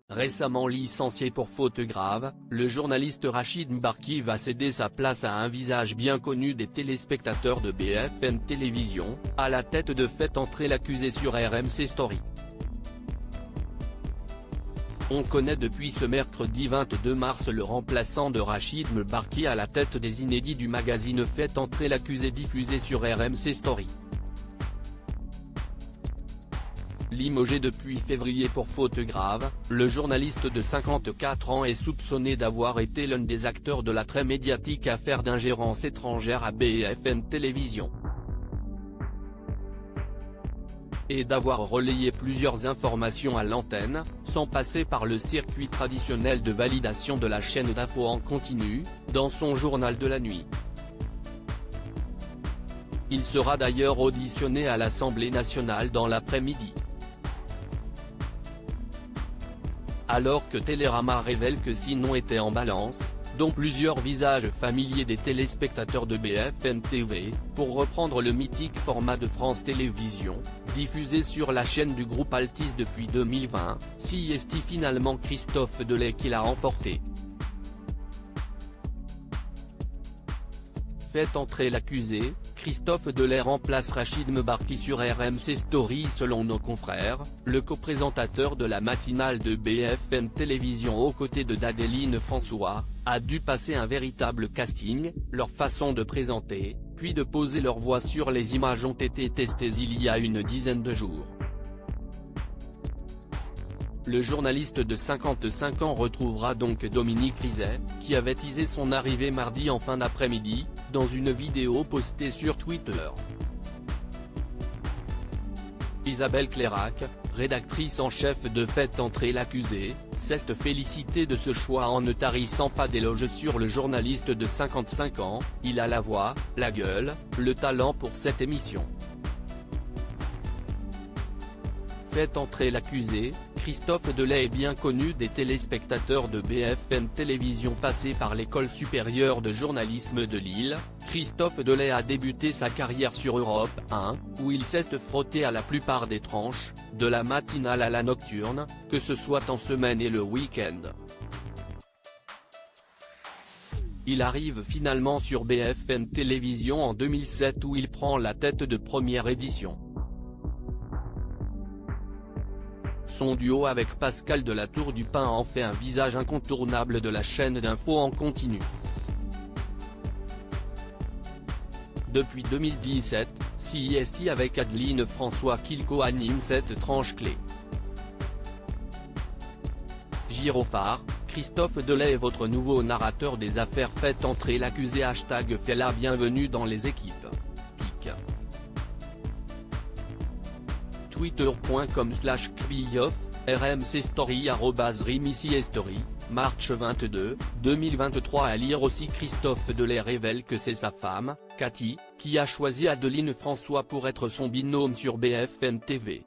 Récemment licencié pour faute grave, le journaliste Rachid Mbarki va céder sa place à un visage bien connu des téléspectateurs de BFM Télévision, à la tête de Faites entrer l'accusé sur RMC Story. On connaît depuis ce mercredi 22 mars le remplaçant de Rachid Mbarki à la tête des inédits du magazine Faites entrer l'accusé diffusé sur RMC Story. Limogé depuis février pour faute grave, le journaliste de 54 ans est soupçonné d'avoir été l'un des acteurs de la très médiatique affaire d'ingérence étrangère à BFM Télévision. Et d'avoir relayé plusieurs informations à l'antenne, sans passer par le circuit traditionnel de validation de la chaîne d'info en continu, dans son journal de la nuit. Il sera d'ailleurs auditionné à l'Assemblée nationale dans l'après-midi. Alors que Télérama révèle que 6 noms étaient en balance, dont plusieurs visages familiers des téléspectateurs de BFM TV, pour reprendre le mythique format de France Télévisions, diffusé sur la chaîne du groupe Altice depuis 2020, c'est finalement Christophe Delay qui l'a remporté. Faites entrer l'accusé, Christophe Delay remplace Rachid Mbarki sur RMC Story selon nos confrères, le co-présentateur de la matinale de BFM Télévision aux côtés de d'Adeline François, a dû passer un véritable casting. Leur façon de présenter, puis de poser leur voix sur les images ont été testées il y a une dizaine de jours. Le journaliste de 55 ans retrouvera donc Dominique Rizet, qui avait teasé son arrivée mardi en fin d'après-midi, dans une vidéo postée sur Twitter. Isabelle Clairac, rédactrice en chef de Faites entrer l'accusé, s'est félicitée de ce choix en ne tarissant pas d'éloges sur le journaliste de 55 ans, il a la voix, la gueule, le talent pour cette émission. Faites entrer l'accusé, Christophe Delay est bien connu des téléspectateurs de BFM Télévision passé par l'école supérieure de journalisme de Lille. Christophe Delay a débuté sa carrière sur Europe 1, où il s'est frotté à la plupart des tranches, de la matinale à la nocturne, que ce soit en semaine et le week-end. Il arrive finalement sur BFM Télévision en 2007 où il prend la tête de première édition. Son duo avec Pascal de la Tour du Pin en fait un visage incontournable de la chaîne d'info en continu. Depuis 2017, c'est avec Adeline François qu'il co-anime cette tranche clé. Gyrophare, Christophe Delay est votre nouveau narrateur des affaires. Faites entrer l'accusé #, fait la bienvenue dans les équipes. Twitter.com/Krioff, RMC Story @RMC-Story, March 22, 2023. À lire aussi Christophe Delay révèle que c'est sa femme, Cathy, qui a choisi Adeline François pour être son binôme sur BFM TV.